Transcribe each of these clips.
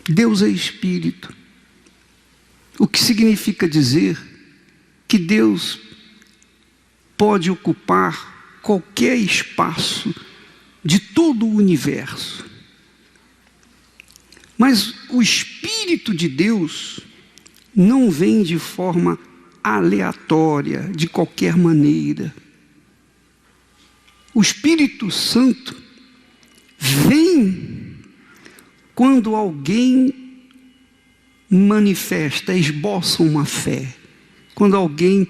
Deus é Espírito. O que significa dizer que Deus pode ocupar qualquer espaço de todo o universo. Mas o Espírito de Deus não vem de forma aleatória, de qualquer maneira. O Espírito Santo vem quando alguém manifesta, esboça uma fé. Quando alguém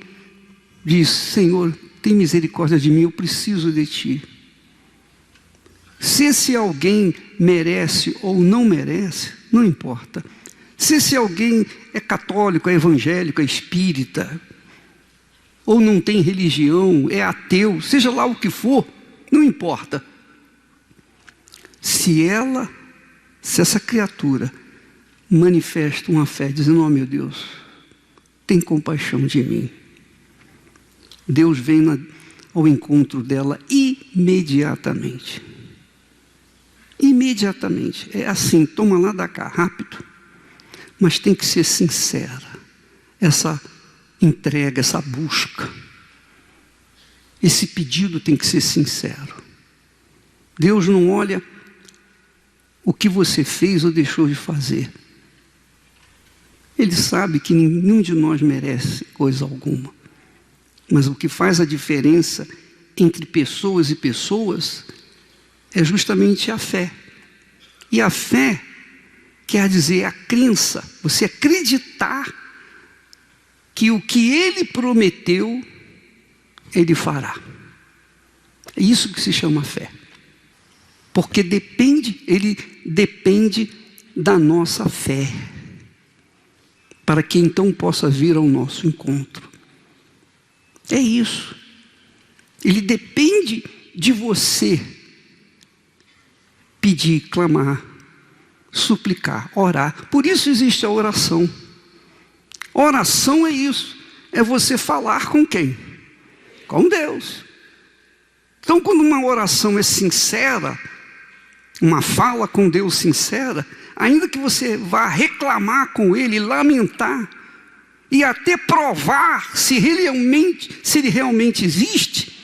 diz: Senhor, tem misericórdia de mim, eu preciso de Ti. Se esse alguém merece ou não merece, não importa. Se esse alguém é católico, é evangélico, é espírita, ou não tem religião, é ateu, seja lá o que for, não importa. Se essa criatura manifesta uma fé, dizendo: oh meu Deus, tem compaixão de mim, Deus vem ao encontro dela imediatamente. Imediatamente. É assim, toma lá da cá, rápido. Mas tem que ser sincera. Essa entrega, essa busca. Esse pedido tem que ser sincero. Deus não olha o que você fez ou deixou de fazer. Ele sabe que nenhum de nós merece coisa alguma. Mas o que faz a diferença entre pessoas e pessoas é justamente a fé. E a fé quer dizer a crença, você acreditar que o que Ele prometeu, Ele fará. É isso que se chama fé. Porque Ele depende da nossa fé, para que então possa vir ao nosso encontro. É isso. Ele depende de você pedir, clamar, suplicar, orar. Por isso existe a oração. Oração é isso. É você falar com quem? Com Deus. Então, quando uma oração é sincera, uma fala com Deus sincera, ainda que você vá reclamar com Ele, lamentar, e até provar se Ele realmente existe,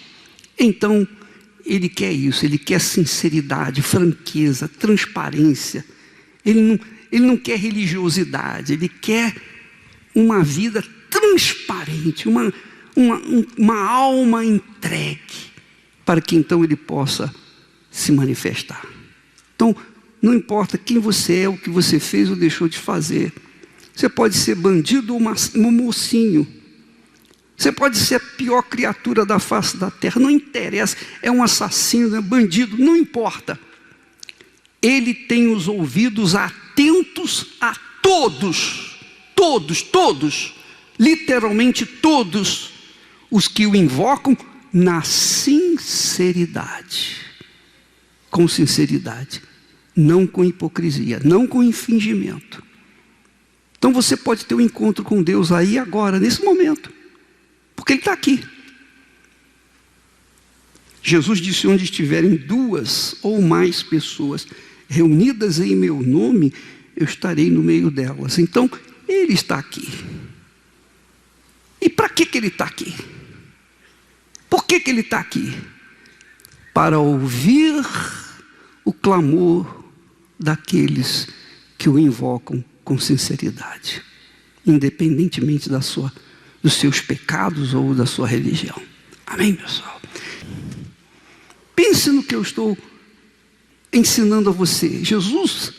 então Ele quer isso, Ele quer sinceridade, franqueza, transparência. Ele não quer religiosidade, Ele quer uma vida transparente, uma alma entregue, para que então Ele possa se manifestar. Então, não importa quem você é, o que você fez ou deixou de fazer. Você pode ser bandido ou mocinho. Você pode ser a pior criatura da face da terra, não interessa, é um assassino, é bandido, não importa. Ele tem os ouvidos atentos a todos, literalmente todos os que o invocam na sinceridade. Com sinceridade, não com hipocrisia, não com fingimento. Então você pode ter um encontro com Deus aí agora, nesse momento. Porque Ele está aqui. Jesus disse: onde estiverem 2 ou mais pessoas reunidas em meu nome, eu estarei no meio delas. Então, Ele está aqui. E para que Ele está aqui? Por que Ele está aqui? Para ouvir o clamor daqueles que o invocam com sinceridade, independentemente dos seus pecados ou da sua religião. Amém, pessoal? Pense no que eu estou ensinando a você. Jesus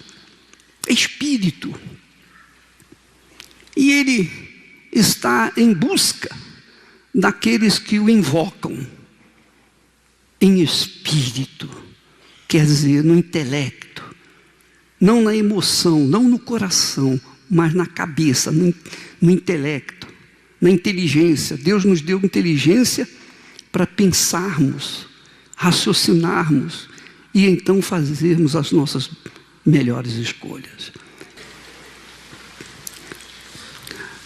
é Espírito. E Ele está em busca daqueles que o invocam em espírito. Quer dizer, no intelecto. Não na emoção, não no coração, mas na cabeça, no intelecto, na inteligência. Deus nos deu inteligência para pensarmos, raciocinarmos e então fazermos as nossas melhores escolhas.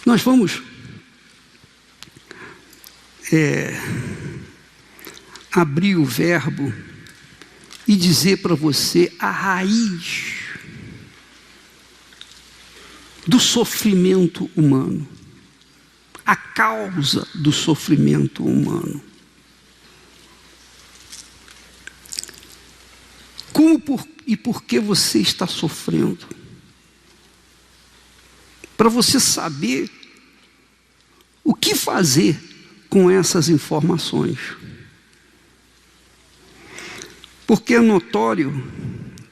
Nós vamos abrir o verbo e dizer para você a raiz do sofrimento humano, a causa do sofrimento humano. E por que você está sofrendo? Para você saber o que fazer com essas informações. Porque é notório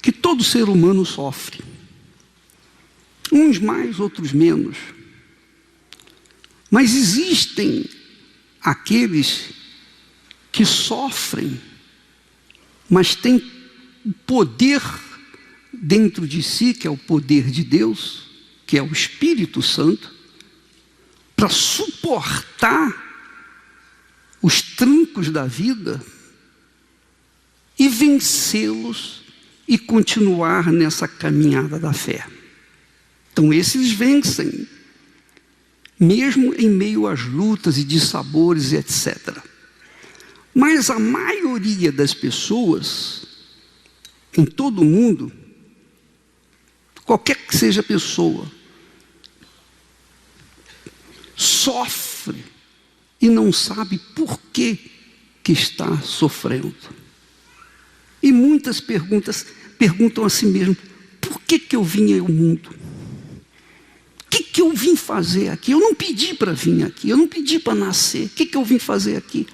que todo ser humano sofre. Uns mais, outros menos. Mas existem aqueles que sofrem, mas têm o poder dentro de si, que é o poder de Deus, que é o Espírito Santo, para suportar os trancos da vida e vencê-los e continuar nessa caminhada da fé. Então esses vencem, mesmo em meio às lutas e dissabores, etc. Mas a maioria das pessoas, em todo o mundo, qualquer que seja a pessoa, sofre e não sabe por que está sofrendo. E muitas perguntam a si mesmo: por que eu vim ao mundo? O que eu vim fazer aqui? Eu não pedi para vir aqui, eu não pedi para nascer. O que eu vim fazer aqui?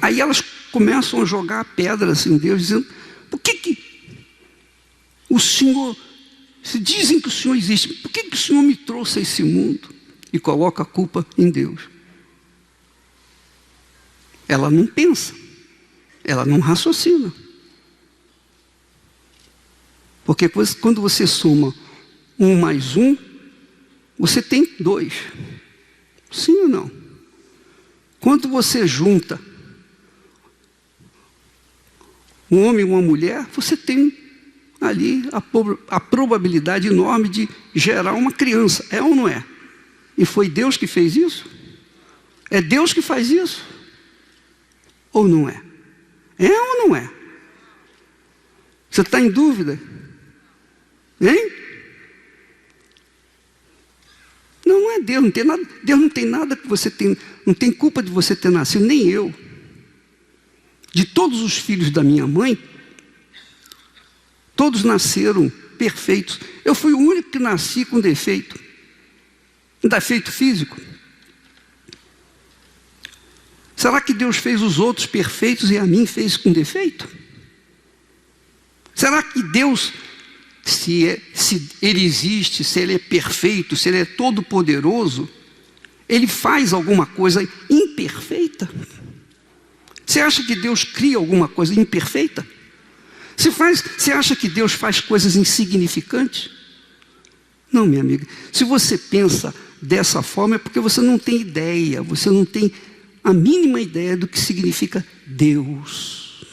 Aí elas começam a jogar pedras em Deus, dizendo: por que o Senhor, se dizem que o Senhor existe, por que o Senhor me trouxe a esse mundo? E coloca a culpa em Deus. Ela não pensa, ela não raciocina. Porque quando você soma 1 mais 1, você tem 2. Sim ou não? Quando você junta um homem e uma mulher, você tem ali a probabilidade enorme de gerar uma criança. É ou não é? E foi Deus que fez isso? É Deus que faz isso? Ou não é? É ou não é? Você está em dúvida? Hein? Não é Deus, não tem nada. Deus não tem nada que você tem, não tem culpa de você ter nascido, nem eu. De todos os filhos da minha mãe, todos nasceram perfeitos. Eu fui o único que nasci com defeito. Um defeito físico. Será que Deus fez os outros perfeitos e a mim fez com defeito? Será que Deus, se Ele existe, se Ele é perfeito, se Ele é todo poderoso, Ele faz alguma coisa imperfeita? Você acha que Deus cria alguma coisa imperfeita? Você acha que Deus faz coisas insignificantes? Não, minha amiga. Se você pensa dessa forma, é porque você não tem ideia, você não tem a mínima ideia do que significa Deus.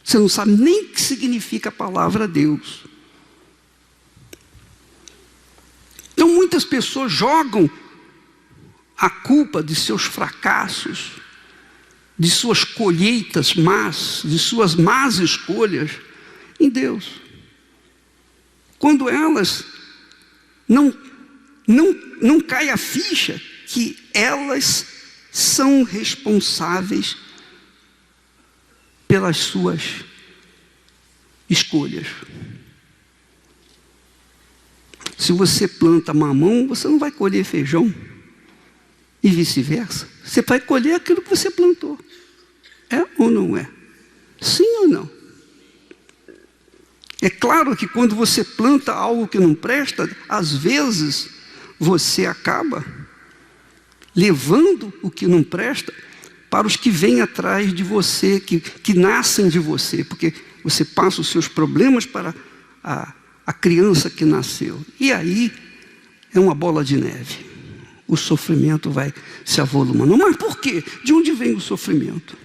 Você não sabe nem o que significa a palavra Deus. Então muitas pessoas jogam a culpa de seus fracassos, de suas colheitas más, de suas más escolhas, em Deus. Quando elas não cai a ficha que elas são responsáveis pelas suas escolhas. Se você planta mamão, você não vai colher feijão. E vice-versa. Você vai colher aquilo que você plantou. É ou não é? Sim ou não? É claro que quando você planta algo que não presta, às vezes você acaba levando o que não presta para os que vêm atrás de você, que nascem de você, porque você passa os seus problemas para a criança que nasceu. E aí é uma bola de neve. O sofrimento vai se avolumando. Mas por quê? De onde vem o sofrimento?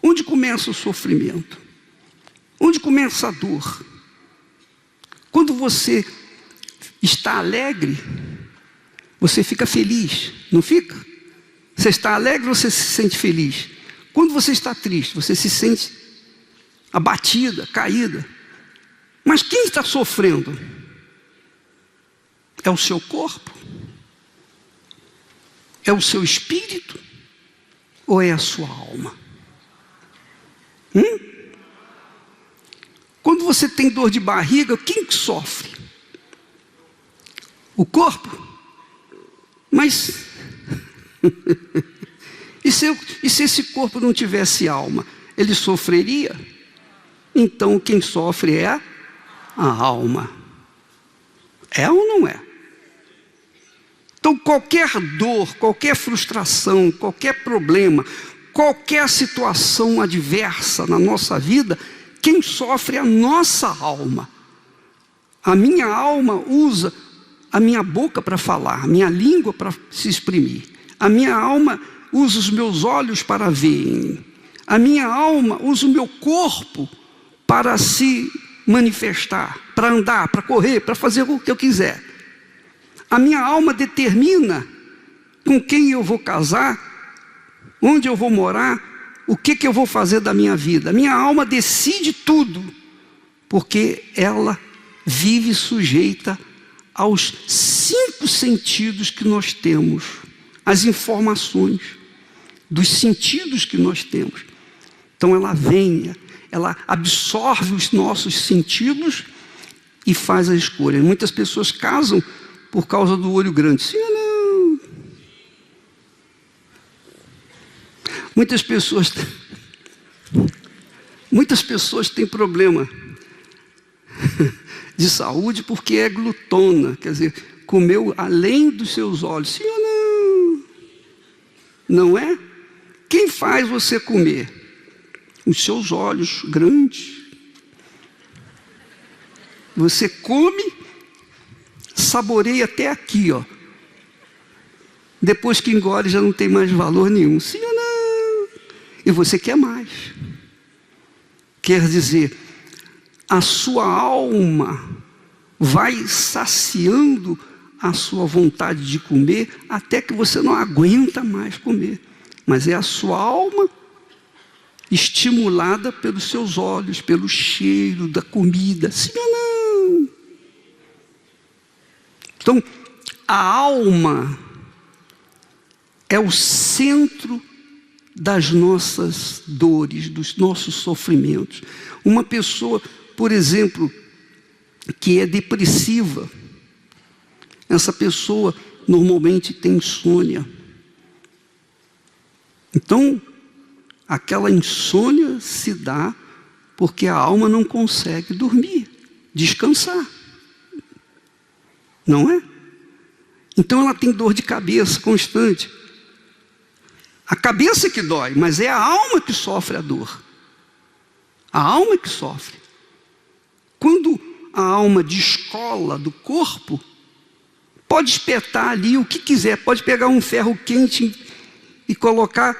Onde começa o sofrimento? Onde começa a dor? Quando você está alegre, você fica feliz, não fica? Você está alegre, você se sente feliz. Quando você está triste, você se sente abatida, caída. Mas Mas quem está sofrendo? É o seu corpo? É o seu espírito? Ou é a sua alma? Quando você tem dor de barriga, quem que sofre? O corpo? Mas e se esse corpo não tivesse alma, ele sofreria? Então quem sofre é a alma. É ou não é? Então qualquer dor, qualquer frustração, qualquer problema, qualquer situação adversa na nossa vida, quem sofre é a nossa alma. A minha alma usa a minha boca para falar, a minha língua para se exprimir. A minha alma usa os meus olhos para ver. A minha alma usa o meu corpo para se manifestar, para andar, para correr, para fazer o que eu quiser. A minha alma determina com quem eu vou casar, onde eu vou morar, o que eu vou fazer da minha vida. A minha alma decide tudo, porque ela vive sujeita aos 5 sentidos que nós temos, as informações dos sentidos que nós temos. Então ela absorve os nossos sentidos e faz a escolha. Muitas pessoas casam por causa do olho grande. Sim ou não? Muitas pessoas têm problema de saúde porque é glutona, quer dizer, comeu além dos seus olhos. Sim ou não? Não é? Quem faz você comer? Os seus olhos grandes. Você come, saboreia até aqui, ó. Depois que engole já não tem mais valor nenhum. Sim ou não? E você quer mais. Quer dizer, a sua alma vai saciando a sua vontade de comer até que você não aguenta mais comer. Mas é a sua alma estimulada pelos seus olhos, pelo cheiro da comida. Sim ou não? Então, a alma é o centro das nossas dores, dos nossos sofrimentos. Uma pessoa, por exemplo, que é depressiva, essa pessoa normalmente tem insônia. Então, aquela insônia se dá porque a alma não consegue dormir, descansar. Não é? Então ela tem dor de cabeça constante. A cabeça que dói, mas é a alma que sofre a dor. A alma que sofre. Quando a alma descola do corpo, pode espetar ali o que quiser, pode pegar um ferro quente e colocar,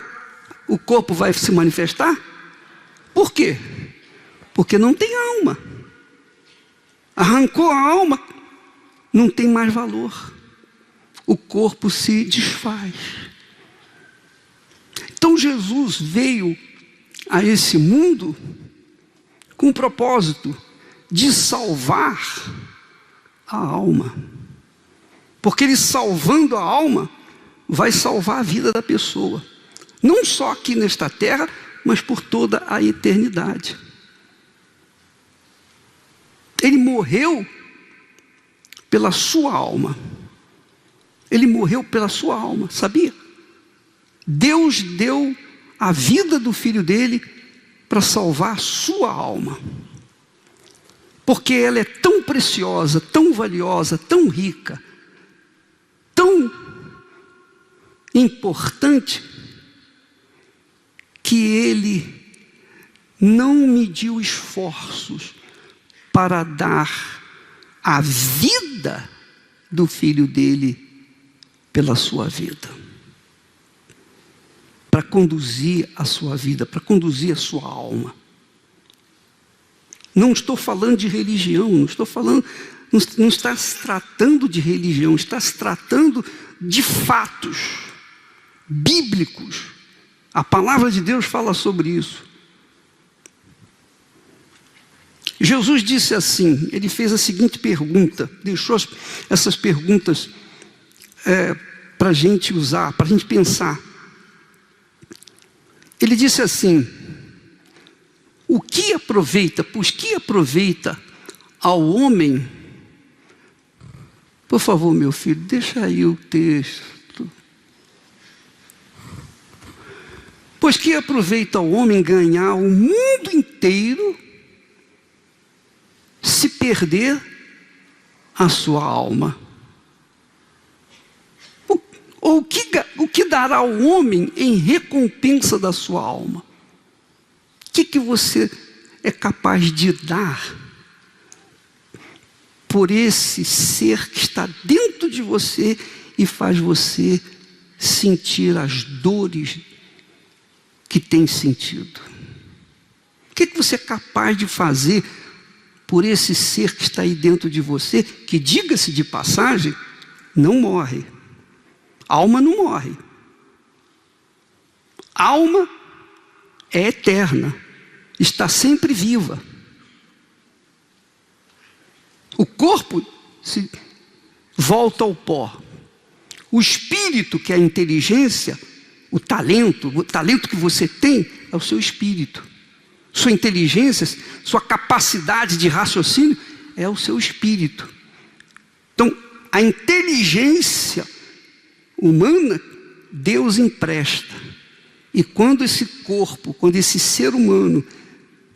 o corpo vai se manifestar? Por quê? Porque não tem alma. Arrancou a alma, não tem mais valor. O corpo se desfaz. Então Jesus veio a esse mundo com o propósito de salvar a alma. Porque ele salvando a alma, vai salvar a vida da pessoa. Não só aqui nesta terra, mas por toda a eternidade. Ele morreu pela sua alma. Ele morreu pela sua alma, sabia? Deus deu a vida do filho dele para salvar a sua alma. Porque ela é tão preciosa, tão valiosa, tão rica, tão importante, que ele não mediu esforços para dar a vida do filho dele pela sua vida. Para conduzir a sua vida, para conduzir a sua alma. Não estou falando de religião, não está se tratando de religião, está se tratando de fatos bíblicos. A palavra de Deus fala sobre isso. Jesus disse assim, ele fez a seguinte pergunta, deixou essas perguntas para a gente usar, para a gente pensar. Ele disse assim: o que aproveita, pois que aproveita ao homem? Por favor, meu filho, deixa aí o texto. Pois que aproveita ao homem ganhar o mundo inteiro se perder a sua alma? Ou o que dará ao homem em recompensa da sua alma? O que você é capaz de dar por esse ser que está dentro de você e faz você sentir as dores que tem sentido? O que você é capaz de fazer por esse ser que está aí dentro de você, que, diga-se de passagem, não morre? Alma não morre. Alma é eterna, está sempre viva. O corpo se volta ao pó. O espírito, que é a inteligência, o talento que você tem é o seu espírito. Sua inteligência, sua capacidade de raciocínio é o seu espírito. Então, a inteligência humana, Deus empresta. E quando esse corpo, quando esse ser humano,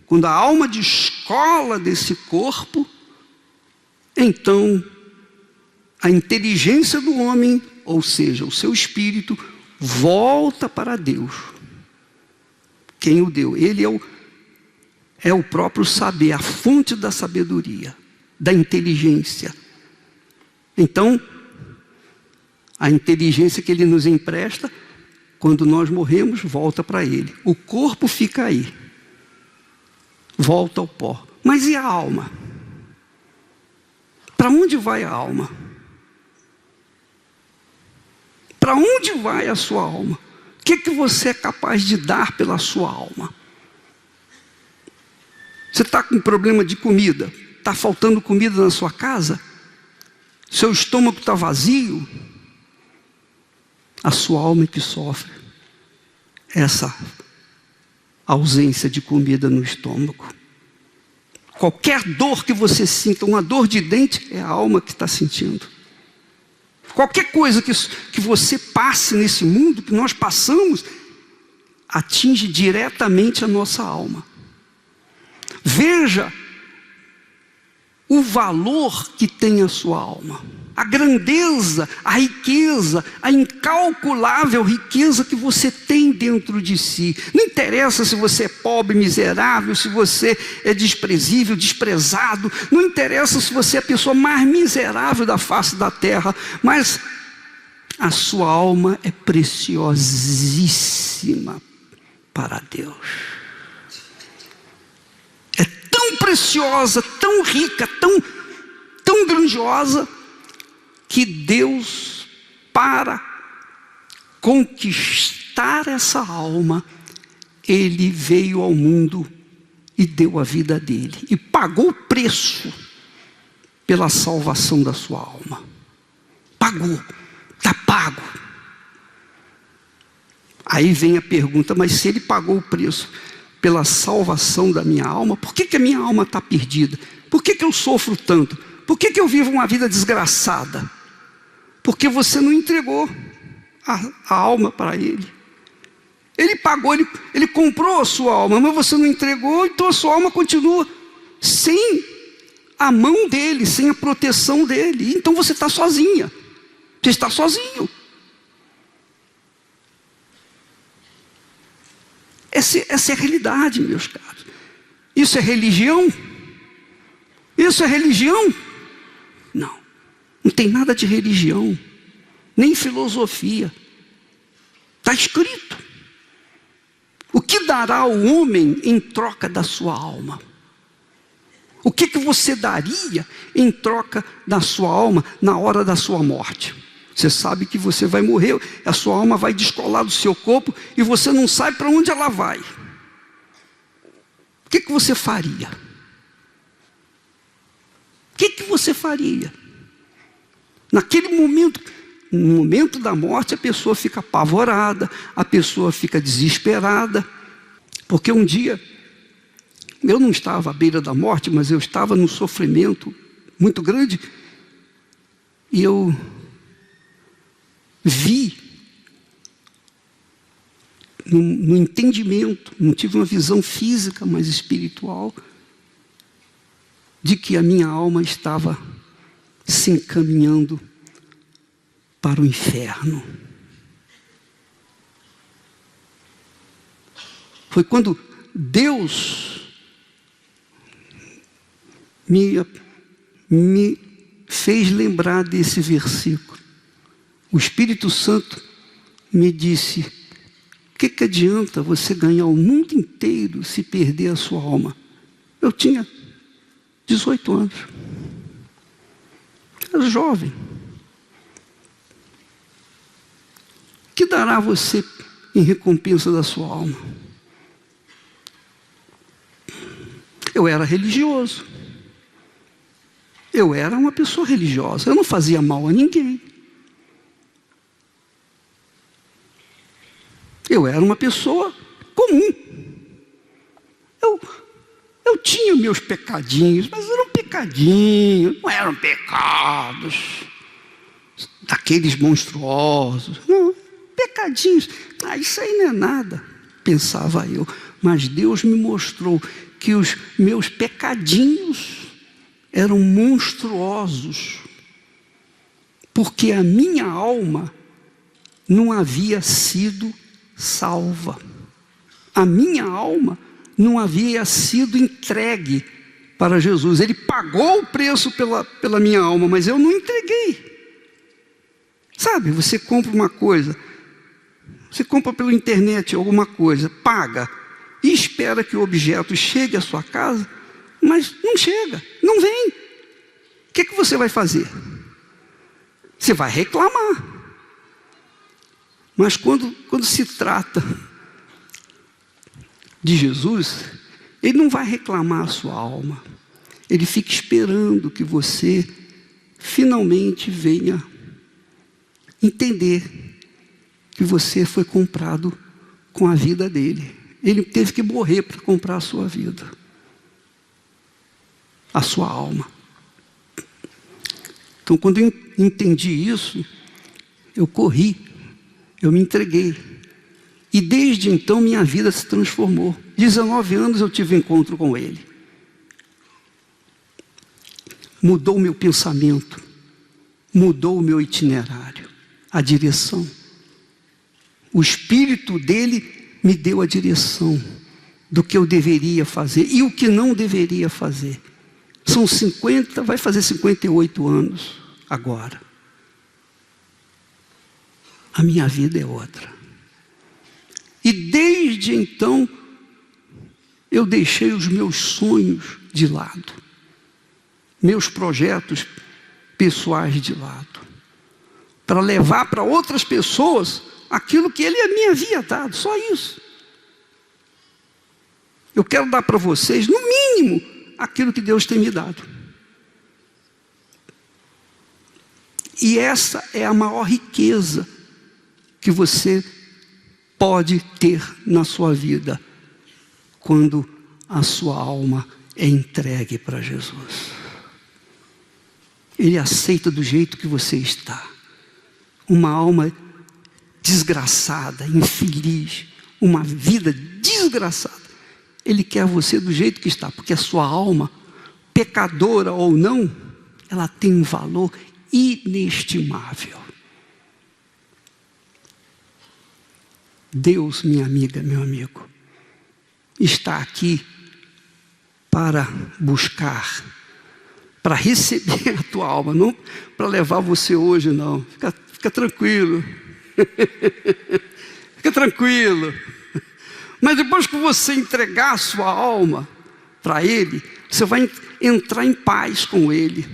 quando a alma descola desse corpo, então a inteligência do homem, ou seja, o seu espírito, volta para Deus. Quem o deu? Ele é o próprio saber, a fonte da sabedoria, da inteligência. Então, a inteligência que ele nos empresta, quando nós morremos, volta para ele. O corpo fica aí, volta ao pó. Mas e a alma? Para onde vai a alma? Para onde vai a sua alma? O que você é capaz de dar pela sua alma? Você está com problema de comida? Está faltando comida na sua casa? Seu estômago está vazio? A sua alma é que sofre essa ausência de comida no estômago. Qualquer dor que você sinta, uma dor de dente, é a alma que está sentindo. Qualquer coisa que você passe nesse mundo, que nós passamos, atinge diretamente a nossa alma. Veja o valor que tem a sua alma, a grandeza, a riqueza, a incalculável riqueza que você tem dentro de si. Não interessa se você é pobre, miserável, se você é desprezível, desprezado, não interessa se você é a pessoa mais miserável da face da terra, mas a sua alma é preciosíssima para Deus. É tão preciosa, tão rica, tão grandiosa, que Deus, para conquistar essa alma, Ele veio ao mundo e deu a vida dele. E pagou o preço pela salvação da sua alma. Pagou, está pago. Aí vem a pergunta, mas se Ele pagou o preço pela salvação da minha alma, por que a minha alma está perdida? Por que eu sofro tanto? Por que eu vivo uma vida desgraçada? Porque você não entregou a alma para Ele. Ele pagou, ele comprou a sua alma, mas você não entregou, então a sua alma continua sem a mão dele, sem a proteção dele. Então você está sozinha, você está sozinho. Essa é a realidade, meus caros. Isso é religião? Isso é religião? Não. Não tem nada de religião, nem filosofia. Está escrito. O que dará ao homem em troca da sua alma? O que você daria em troca da sua alma na hora da sua morte? Você sabe que você vai morrer, a sua alma vai descolar do seu corpo e você não sabe para onde ela vai. O que você faria? que você faria? Naquele momento, no momento da morte, a pessoa fica apavorada, a pessoa fica desesperada, porque um dia, eu não estava à beira da morte, mas eu estava num sofrimento muito grande, e eu vi, no entendimento, não tive uma visão física, mas espiritual, de que a minha alma estava se encaminhando para o inferno. Foi quando Deus me fez lembrar desse versículo. O Espírito Santo me disse: o que adianta você ganhar o mundo inteiro se perder a sua alma? Eu tinha 18 anos. Era jovem. O que dará você em recompensa da sua alma? Eu era religioso. Eu era uma pessoa religiosa. Eu não fazia mal a ninguém. Eu era uma pessoa comum. Eu tinha meus pecadinhos, mas eram pecadinhos, não eram pecados daqueles monstruosos. Não, pecadinhos. Isso aí não é nada, pensava eu. Mas Deus me mostrou que os meus pecadinhos eram monstruosos, porque a minha alma não havia sido salva. A minha alma não havia sido entregue para Jesus. Ele pagou o preço pela minha alma, mas eu não entreguei. Sabe, você compra uma coisa, você compra pela internet alguma coisa, paga, e espera que o objeto chegue à sua casa, mas não chega, não vem. O que você vai fazer? Você vai reclamar. Mas quando se trata de Jesus, Ele não vai reclamar a sua alma. Ele fica esperando que você finalmente venha entender que você foi comprado com a vida dele. Ele teve que morrer para comprar a sua vida, a sua alma. Então, quando eu entendi isso, eu corri, eu me entreguei. E desde então minha vida se transformou. 19 anos eu tive encontro com Ele. Mudou o meu pensamento, mudou o meu itinerário, a direção. O Espírito dele me deu a direção do que eu deveria fazer e o que não deveria fazer. São 50, vai fazer 58 anos agora. A minha vida é outra. E desde então, eu deixei os meus sonhos de lado, meus projetos pessoais de lado, para levar para outras pessoas aquilo que Ele me havia dado, só isso. Eu quero dar para vocês, no mínimo, aquilo que Deus tem me dado. E essa é a maior riqueza que você pode ter na sua vida, quando a sua alma é entregue para Jesus. Ele aceita do jeito que você está. Uma alma desgraçada, infeliz, uma vida desgraçada. Ele quer você do jeito que está, porque a sua alma, pecadora ou não, ela tem um valor inestimável. Deus, minha amiga, meu amigo, está aqui para buscar, para receber a tua alma, não para levar você hoje, não. Fica tranquilo. Fica tranquilo. Mas depois que você entregar a sua alma para Ele, você vai entrar em paz com Ele.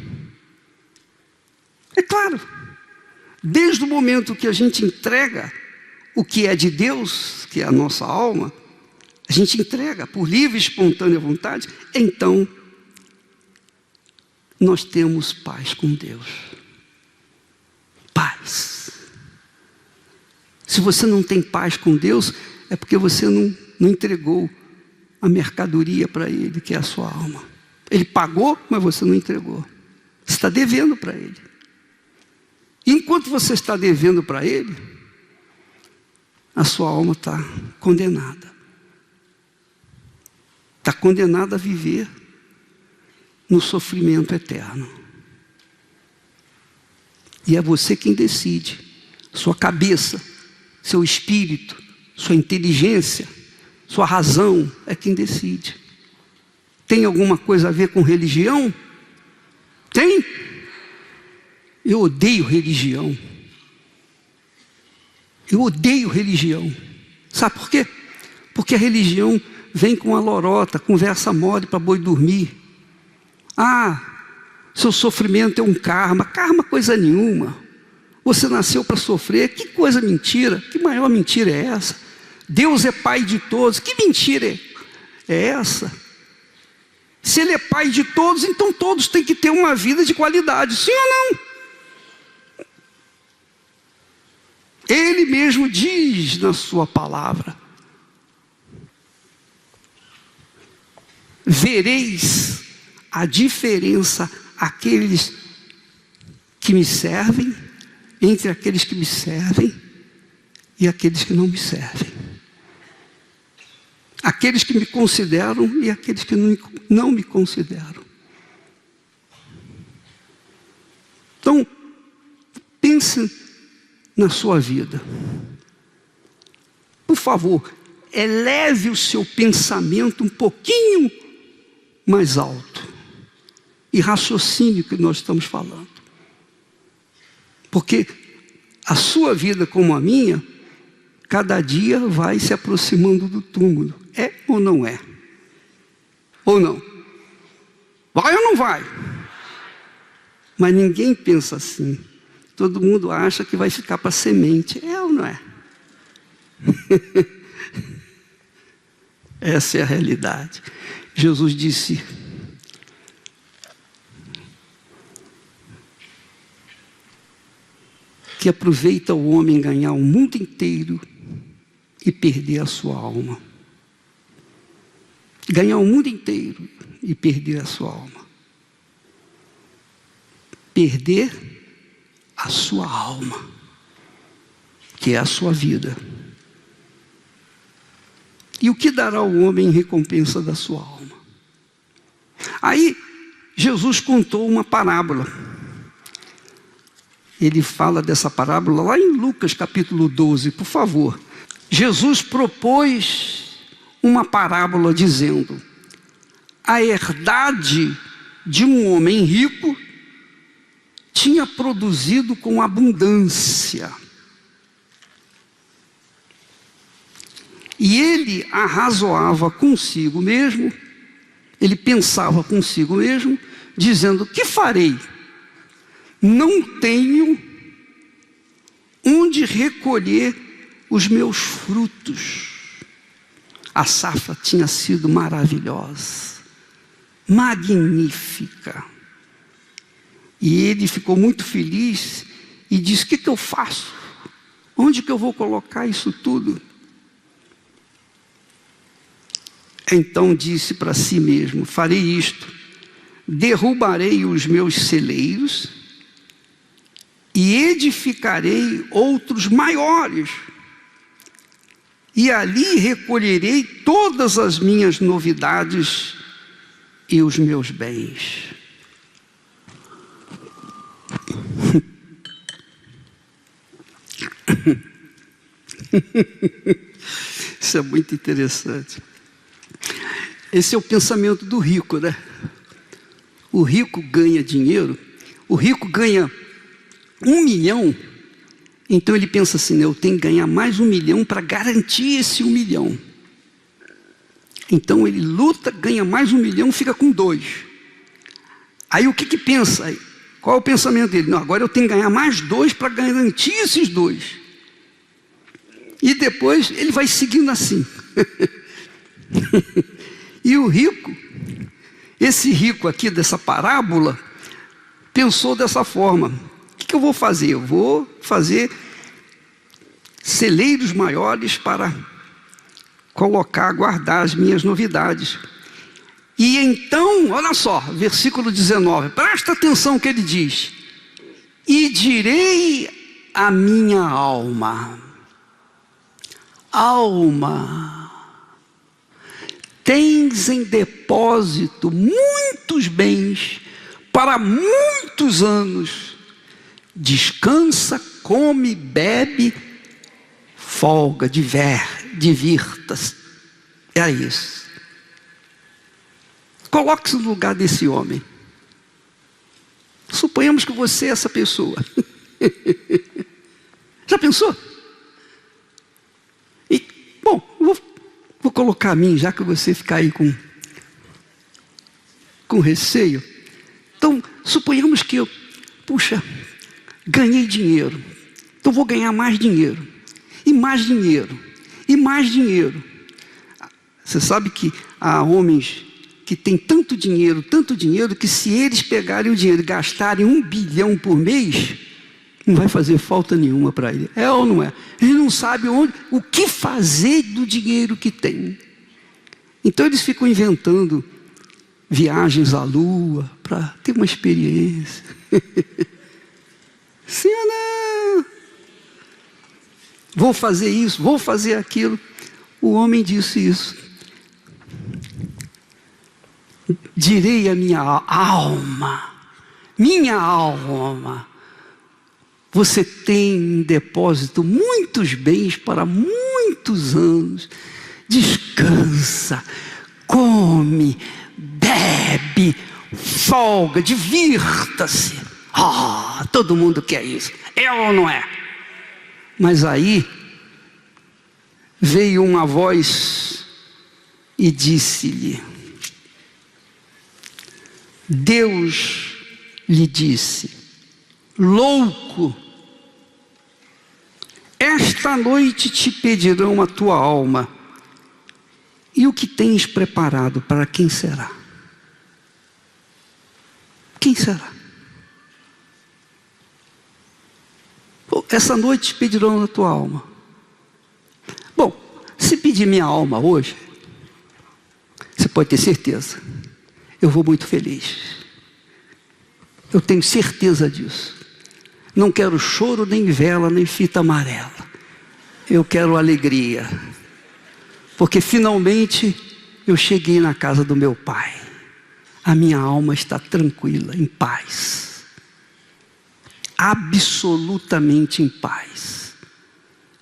É claro, desde o momento que a gente entrega o que é de Deus, que é a nossa alma, a gente entrega por livre e espontânea vontade, então nós temos paz com Deus. Paz. Se você não tem paz com Deus, é porque você não entregou a mercadoria para Ele, que é a sua alma. Ele pagou, mas você não entregou. Você está devendo para Ele. E enquanto você está devendo para Ele, a sua alma está condenada. Está condenada a viver no sofrimento eterno. E é você quem decide. Sua cabeça, seu espírito, sua inteligência, sua razão é quem decide. Tem alguma coisa a ver com religião? Tem? Eu odeio religião. Eu odeio religião. Sabe por quê? Porque a religião vem com a lorota, conversa mole para boi dormir. Seu sofrimento é um karma. Karma coisa nenhuma. Você nasceu para sofrer. Que coisa mentira. Que maior mentira é essa? Deus é pai de todos. Que mentira é essa? Se Ele é pai de todos, então todos têm que ter uma vida de qualidade. Sim ou não? Ele mesmo diz na sua palavra: vereis a diferença aqueles que me servem, entre aqueles que me servem e aqueles que não me servem. Aqueles que me consideram e aqueles que não me consideram. Então, pense na sua vida. Por favor, eleve o seu pensamento um pouquinho mais alto e raciocine o que nós estamos falando. Porque a sua vida como a minha, cada dia vai se aproximando do túmulo. É ou não é? Ou não? Vai ou não vai? Mas ninguém pensa assim. Todo mundo acha que vai ficar para semente. É ou não é? Essa é a realidade. Jesus disse: que aproveita o homem ganhar o mundo inteiro e perder a sua alma. Ganhar o mundo inteiro e perder a sua alma. Perder a sua alma, que é a sua vida. E o que dará o homem em recompensa da sua alma? Aí, Jesus contou uma parábola. Ele fala dessa parábola lá em Lucas capítulo 12, por favor. Jesus propôs uma parábola dizendo: a herdade de um homem rico tinha produzido com abundância. E ele arrazoava consigo mesmo, ele pensava consigo mesmo, dizendo: que farei? Não tenho onde recolher os meus frutos. A safra tinha sido maravilhosa, magnífica. E ele ficou muito feliz e disse: o que eu faço? Onde que eu vou colocar isso tudo? Então disse para si mesmo: farei isto, derrubarei os meus celeiros e edificarei outros maiores, e ali recolherei todas as minhas novidades e os meus bens. Isso é muito interessante. Esse é o pensamento do rico, né? O rico ganha dinheiro, o rico ganha 1 milhão, então ele pensa assim: eu tenho que ganhar mais 1 milhão para garantir esse 1 milhão. Então ele luta, ganha mais 1 milhão, fica com 2. Aí o que pensa? Qual é o pensamento dele? Não, agora eu tenho que ganhar mais 2 para garantir esses 2. E depois ele vai seguindo assim. E o rico, esse rico aqui dessa parábola, pensou dessa forma: o que eu vou fazer? Eu vou fazer celeiros maiores para colocar, guardar as minhas novidades. E então, olha só, versículo 19, presta atenção no que ele diz: e direi à minha alma: alma, tens em depósito muitos bens para muitos anos, descansa, come, bebe, folga, divirta-se. É isso. Coloque-se no lugar desse homem. Suponhamos que você é essa pessoa. Já pensou? E, bom, vou colocar a mim, já que você ficar aí com receio. Então, suponhamos que eu, ganhei dinheiro. Então vou ganhar mais dinheiro. E mais dinheiro. E mais dinheiro. Você sabe que há homens que têm tanto dinheiro, que se eles pegarem o dinheiro e gastarem 1 bilhão por mês, não vai fazer falta nenhuma para ele. É ou não é? Ele não sabe o que fazer do dinheiro que tem. Então eles ficam inventando viagens à lua para ter uma experiência. Sim ou não? Vou fazer isso, vou fazer aquilo. O homem disse isso. Direi à minha alma, você tem em depósito muitos bens para muitos anos, descansa, come, bebe, folga, divirta-se. Todo mundo quer isso, é ou não é? Mas aí veio uma voz e disse-lhe, Deus lhe disse, louco, esta noite te pedirão a tua alma, e o que tens preparado, para quem será? Quem será? Essa noite te pedirão a tua alma. Bom, se pedir minha alma hoje, você pode ter certeza, eu vou muito feliz. Eu tenho certeza disso. Não quero choro, nem vela, nem fita amarela. Eu quero alegria. Porque finalmente eu cheguei na casa do meu Pai. A minha alma está tranquila, em paz. Absolutamente em paz.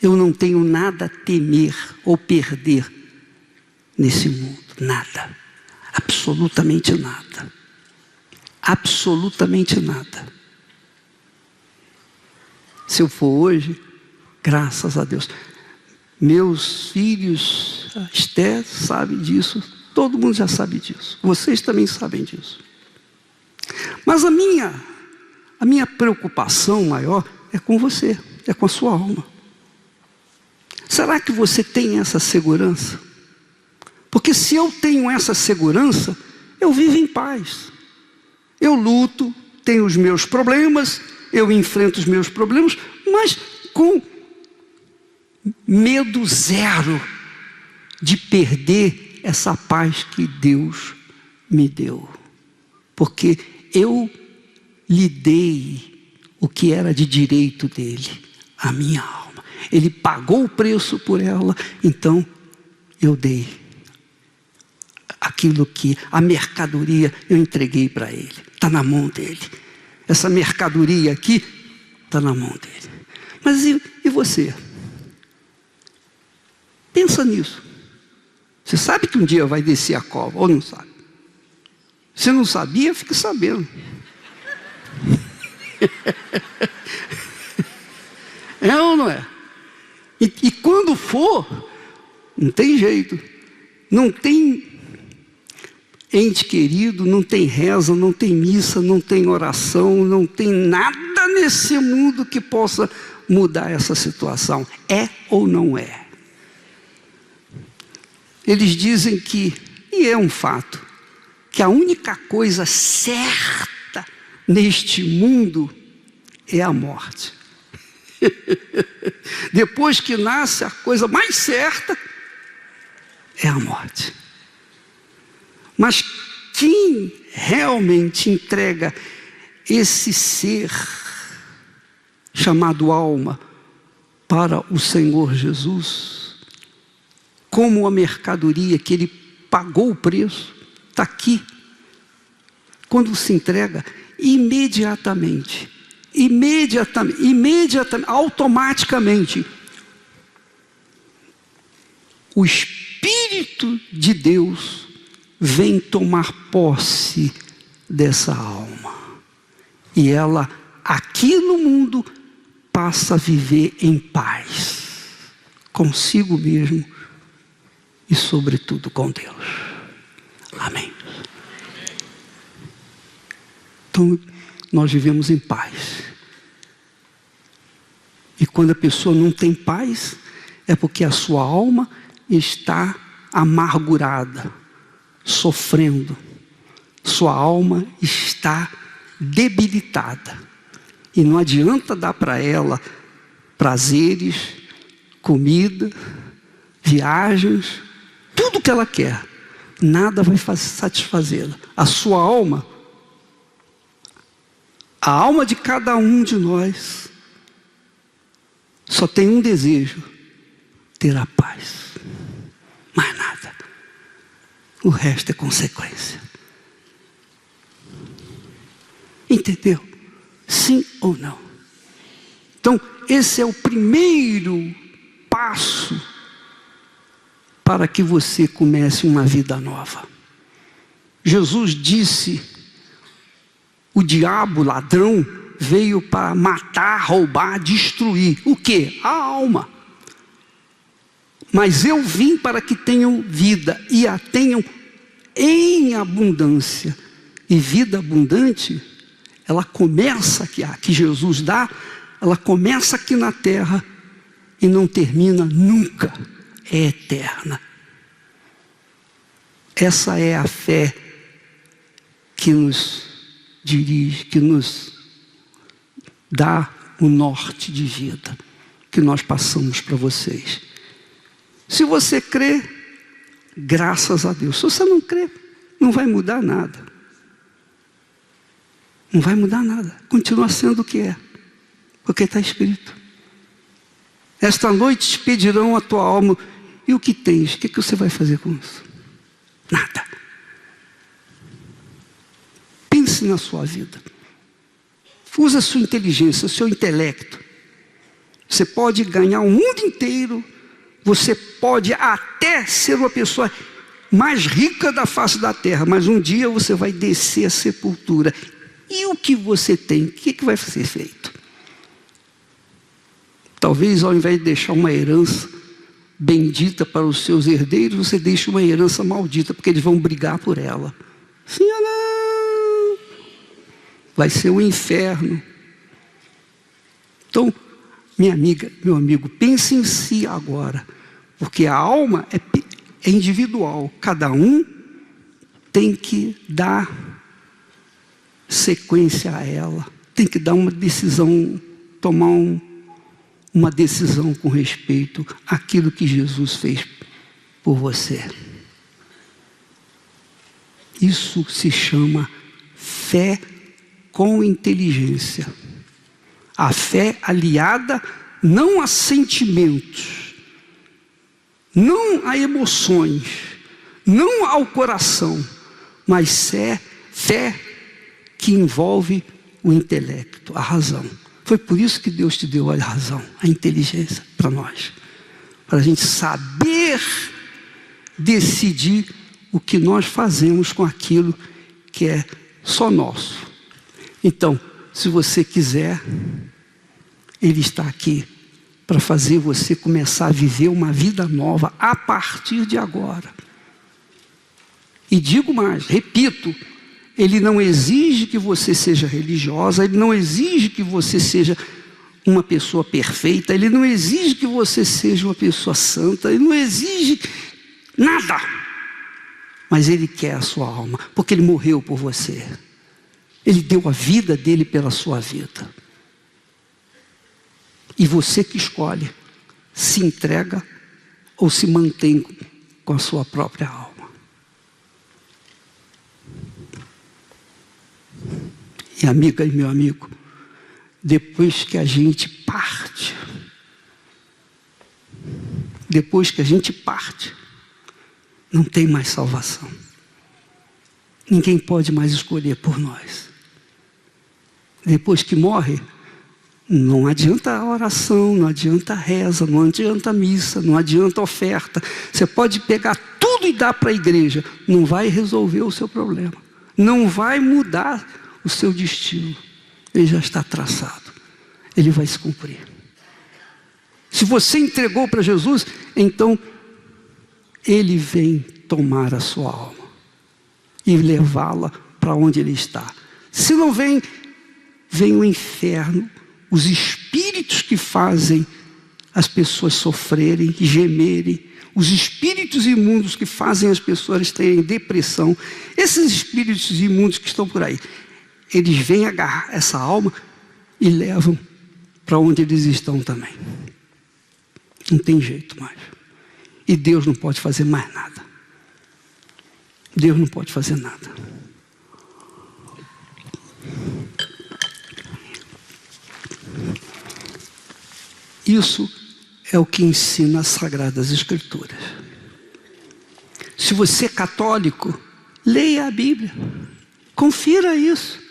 Eu não tenho nada a temer ou perder nesse mundo. Nada. Absolutamente nada. Absolutamente nada. Se eu for hoje, graças a Deus. Meus filhos, a Esther sabe disso. Todo mundo já sabe disso. Vocês também sabem disso. Mas a minha preocupação maior é com você, é com a sua alma. Será que você tem essa segurança? Porque se eu tenho essa segurança, eu vivo em paz. Eu luto, tenho os meus problemas, eu enfrento os meus problemas, mas com medo zero de perder essa paz que Deus me deu. Porque eu lhe dei o que era de direito dele, a minha alma. Ele pagou o preço por ela, então eu dei. Aquilo que, a mercadoria, eu entreguei para ele. Está na mão dele. Essa mercadoria aqui, está na mão dele. Mas e você? Pensa nisso. Você sabe que um dia vai descer a cova, ou não sabe? Se não sabia, fique sabendo. É ou não é? E quando for, não tem jeito. Não tem ente querido, não tem reza, não tem missa, não tem oração, não tem nada nesse mundo que possa mudar essa situação. É ou não é? Eles dizem que, e é um fato, que a única coisa certa neste mundo é a morte. Depois que nasce, a coisa mais certa é a morte. Mas quem realmente entrega esse ser chamado alma para o Senhor Jesus, como uma mercadoria que Ele pagou o preço, está aqui. Quando se entrega, imediatamente, automaticamente, o Espírito de Deus vem tomar posse dessa alma. E ela, aqui no mundo, passa a viver em paz, consigo mesmo e, sobretudo, com Deus. Amém. Então, nós vivemos em paz. E quando a pessoa não tem paz, é porque a sua alma está amargurada, sofrendo. Sua alma está debilitada. E não adianta dar para ela prazeres, comida, viagens, tudo que ela quer. Nada vai satisfazê-la. A sua alma, a alma de cada um de nós, só tem um desejo: ter a paz. Mais nada. O resto é consequência. Entendeu? Sim ou não? Então, esse é o primeiro passo para que você comece uma vida nova. Jesus disse: o diabo, ladrão, veio para matar, roubar, destruir. O quê? A alma. Mas eu vim para que tenham vida e a tenham em abundância. E vida abundante, ela começa aqui, a que Jesus dá, ela começa aqui na terra e não termina nunca, é eterna. Essa é a fé que nos dirige, que nos dá o norte de vida, que nós passamos para vocês. Se você crê, graças a Deus. Se você não crê, não vai mudar nada. Não vai mudar nada. Continua sendo o que é. Porque está escrito. Esta noite te pedirão a tua alma. E o que tens? O que você vai fazer com isso? Nada. Pense na sua vida. Use a sua inteligência, o seu intelecto. Você pode ganhar o mundo inteiro. Você pode até ser uma pessoa mais rica da face da terra. Mas um dia você vai descer a sepultura. E o que você tem? O que vai ser feito? Talvez ao invés de deixar uma herança bendita para os seus herdeiros, você deixe uma herança maldita, porque eles vão brigar por ela. Sim ou não? Vai ser um inferno. Então, minha amiga, meu amigo, pense em si agora, porque a alma é individual. Cada um tem que dar sequência a ela, tem que dar uma decisão, tomar uma decisão com respeito àquilo que Jesus fez por você. Isso se chama fé com inteligência. A fé aliada não a sentimentos, não a emoções, não ao coração, mas fé que envolve o intelecto, a razão. Foi por isso que Deus te deu a razão, a inteligência para nós. Para a gente saber decidir o que nós fazemos com aquilo que é só nosso. Então, se você quiser, Ele está aqui para fazer você começar a viver uma vida nova a partir de agora. E digo mais, repito, Ele não exige que você seja religiosa, Ele não exige que você seja uma pessoa perfeita, Ele não exige que você seja uma pessoa santa, Ele não exige nada. Mas Ele quer a sua alma, porque Ele morreu por você. Ele deu a vida dele pela sua vida. E você que escolhe, se entrega ou se mantém com a sua própria alma. E amiga e meu amigo, depois que a gente parte, não tem mais salvação. Ninguém pode mais escolher por nós. Depois que morre, não adianta a oração, não adianta a reza, não adianta a missa, não adianta a oferta. Você pode pegar tudo e dar para a igreja, não vai resolver o seu problema. Não vai mudar o seu destino. Ele já está traçado. Ele vai se cumprir. Se você entregou para Jesus, então Ele vem tomar a sua alma e levá-la para onde Ele está. Se não vem, vem o inferno, os espíritos que fazem as pessoas sofrerem, gemerem, os espíritos imundos que fazem as pessoas terem depressão, esses espíritos imundos que estão por aí, eles vêm agarrar essa alma e levam para onde eles estão também. Não tem jeito mais. E Deus não pode fazer mais nada. Deus não pode fazer nada. Isso é o que ensina as Sagradas Escrituras. Se você é católico, leia a Bíblia. Confira isso.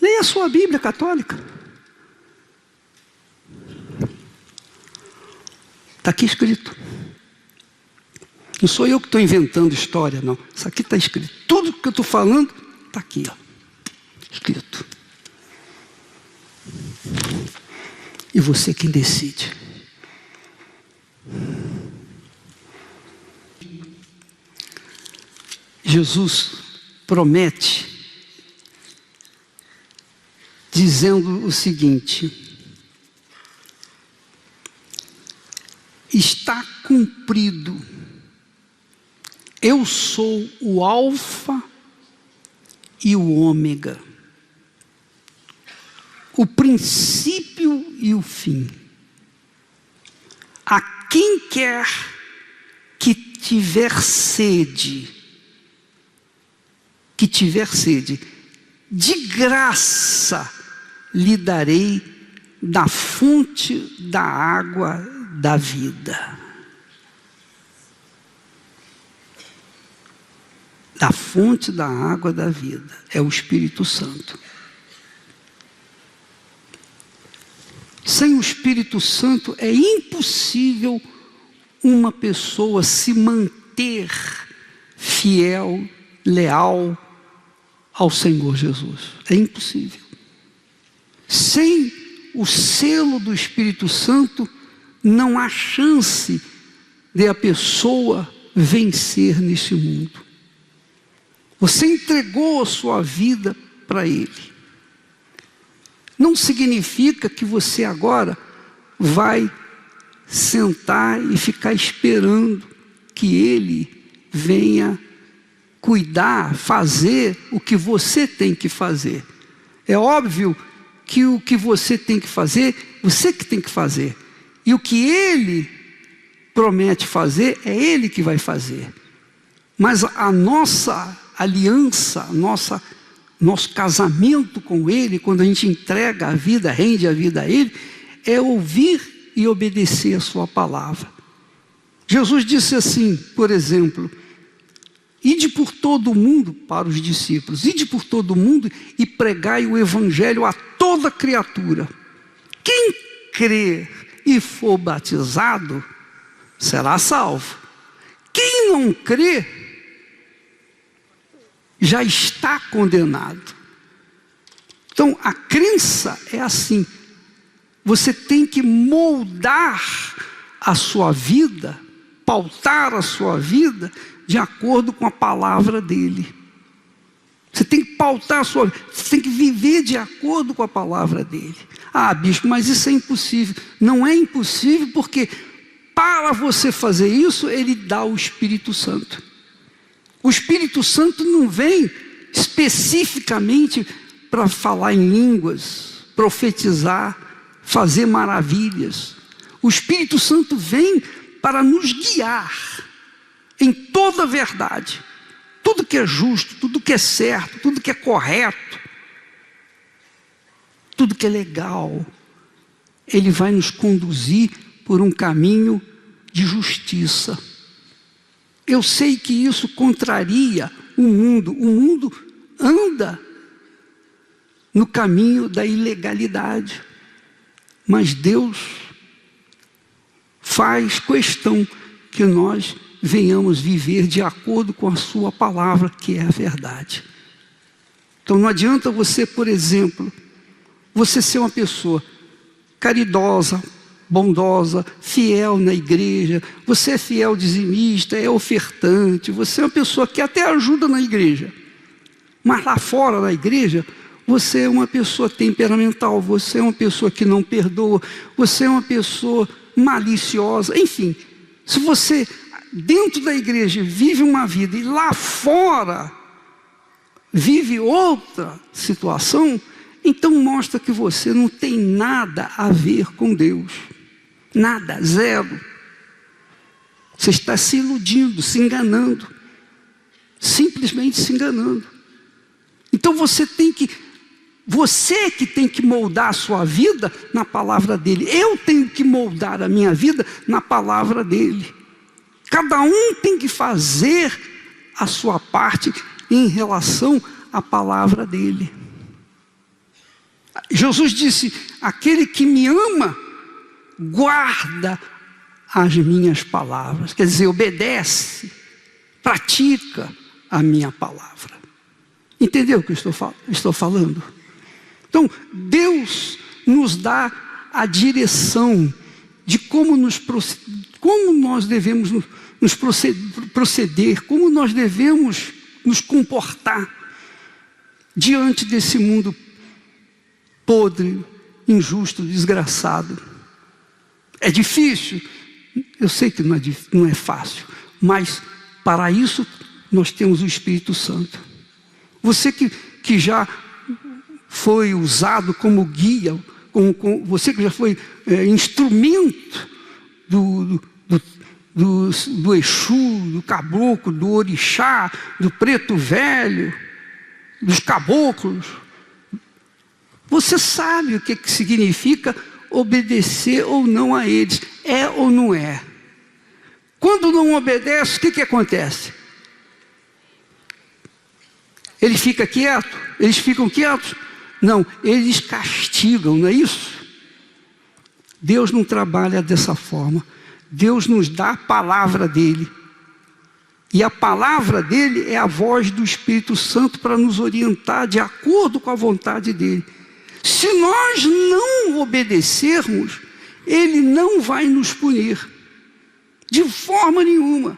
Leia a sua Bíblia católica. Está aqui escrito. Não sou eu que estou inventando história, não. Isso aqui está escrito. Tudo que eu estou falando está aqui, ó, escrito. E você quem decide. Jesus promete, dizendo o seguinte: está cumprido. Eu sou o Alfa e o Ômega, o princípio e o fim. A quem quer que tiver sede, de graça lhe darei da fonte da água da vida. Da fonte da água da vida. É o Espírito Santo. Sem o Espírito Santo é impossível uma pessoa se manter fiel, leal ao Senhor Jesus. É impossível. Sem o selo do Espírito Santo, não há chance de a pessoa vencer nesse mundo. Você entregou a sua vida para Ele. Não significa que você agora vai sentar e ficar esperando que Ele venha cuidar, fazer o que você tem que fazer. É óbvio que o que você tem que fazer, você que tem que fazer. E o que Ele promete fazer, é Ele que vai fazer. Mas a nossa aliança, nosso casamento com Ele, quando a gente entrega a vida, rende a vida a Ele, é ouvir e obedecer a sua palavra. Jesus disse assim, por exemplo: ide por todo o mundo, para os discípulos, ide por todo o mundo e pregai o evangelho a toda criatura. Quem crer e for batizado, será salvo. Quem não crê, já está condenado. Então, a crença é assim. Você tem que moldar a sua vida, pautar a sua vida de acordo com a palavra dele. Você tem que pautar a sua vida, você tem que viver de acordo com a palavra dele. Ah, bispo, mas isso é impossível. Não é impossível, porque para você fazer isso, ele dá o Espírito Santo. O Espírito Santo não vem especificamente para falar em línguas, profetizar, fazer maravilhas. O Espírito Santo vem para nos guiar em toda a verdade. Tudo que é justo, tudo que é certo, tudo que é correto, tudo que é legal, Ele vai nos conduzir por um caminho de justiça. Eu sei que isso contraria o mundo anda no caminho da ilegalidade, mas Deus faz questão que nós venhamos viver de acordo com a sua palavra, que é a verdade. Então não adianta você, por exemplo, você ser uma pessoa caridosa, bondosa, fiel na igreja, você é fiel dizimista, é ofertante, você é uma pessoa que até ajuda na igreja, mas lá fora da igreja, você é uma pessoa temperamental, você é uma pessoa que não perdoa, você é uma pessoa maliciosa, enfim, se você dentro da igreja vive uma vida e lá fora vive outra situação, então mostra que você não tem nada a ver com Deus. Nada, zero. Você está se iludindo, se enganando. Simplesmente se enganando. Então você que tem que moldar a sua vida na palavra dele. Eu tenho que moldar a minha vida na palavra dele. Cada um tem que fazer a sua parte em relação à palavra dele. Jesus disse: aquele que me ama, guarda as minhas palavras. Quer dizer, obedece, pratica a minha palavra. Entendeu o que eu estou falando? Então, Deus nos dá a direção de como nós devemos nos proceder, como nós devemos nos comportar diante desse mundo podre, injusto, desgraçado. É difícil? Eu sei que não é fácil, mas para isso nós temos o Espírito Santo. Você que já foi usado como guia, você que já foi instrumento do Exu, do caboclo, do orixá, do preto velho, dos caboclos, você sabe o que significa obedecer ou não a eles. É ou não é? Quando não obedece, o que acontece? Ele fica quieto? Eles ficam quietos? Não, eles castigam, não é isso? Deus não trabalha dessa forma. Deus nos dá a palavra dele. E a palavra dele é a voz do Espírito Santo para nos orientar de acordo com a vontade dele. Se nós não obedecermos, ele não vai nos punir, de forma nenhuma.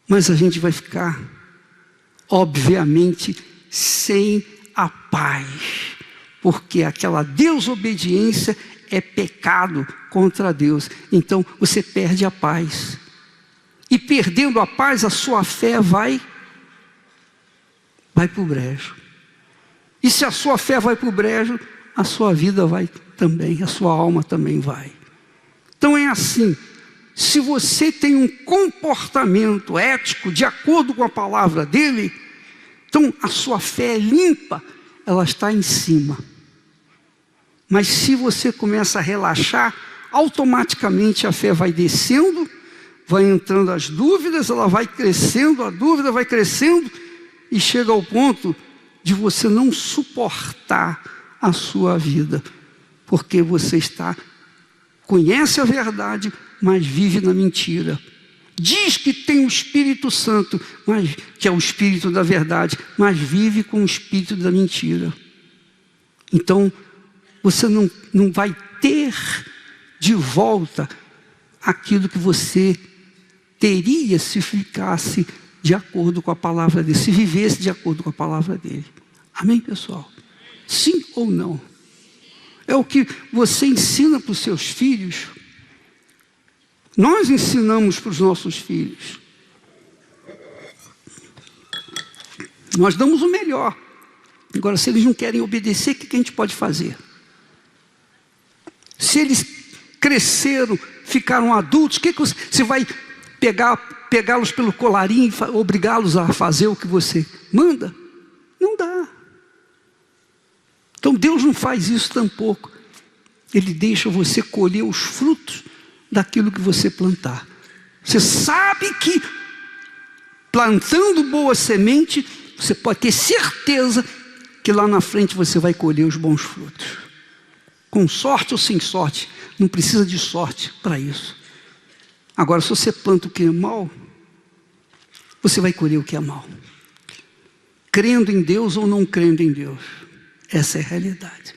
Mas a gente vai ficar, obviamente, sem a paz, porque aquela desobediência é pecado contra Deus. Então você perde a paz. E perdendo a paz, a sua fé vai para o brejo. E se a sua fé vai para o brejo, a sua vida vai também, a sua alma também vai. Então é assim, se você tem um comportamento ético de acordo com a palavra dele, então a sua fé é limpa, ela está em cima. Mas se você começa a relaxar, automaticamente a fé vai descendo, vai entrando as dúvidas, ela vai crescendo, a dúvida vai crescendo, e chega ao ponto de você não suportar a sua vida, porque você conhece a verdade, mas vive na mentira. Diz que tem o Espírito Santo, que é o Espírito da verdade, mas vive com o Espírito da mentira. Então, você não vai ter de volta aquilo que você teria se ficasse de acordo com a palavra dele, se vivesse de acordo com a palavra dele. Amém, pessoal? Sim ou não? É o que você ensina para os seus filhos. Nós ensinamos para os nossos filhos. Nós damos o melhor. Agora, se eles não querem obedecer, o que a gente pode fazer? Se eles cresceram, ficaram adultos, o que você vai pegá-los pelo colarinho e obrigá-los a fazer o que você manda? Não dá. Então Deus não faz isso tampouco. Ele deixa você colher os frutos daquilo que você plantar. Você sabe que plantando boa semente, você pode ter certeza que lá na frente você vai colher os bons frutos. Com sorte ou sem sorte, não precisa de sorte para isso. Agora, se você planta o que é mal, você vai colher o que é mal. Crendo em Deus ou não crendo em Deus. Essa é a realidade.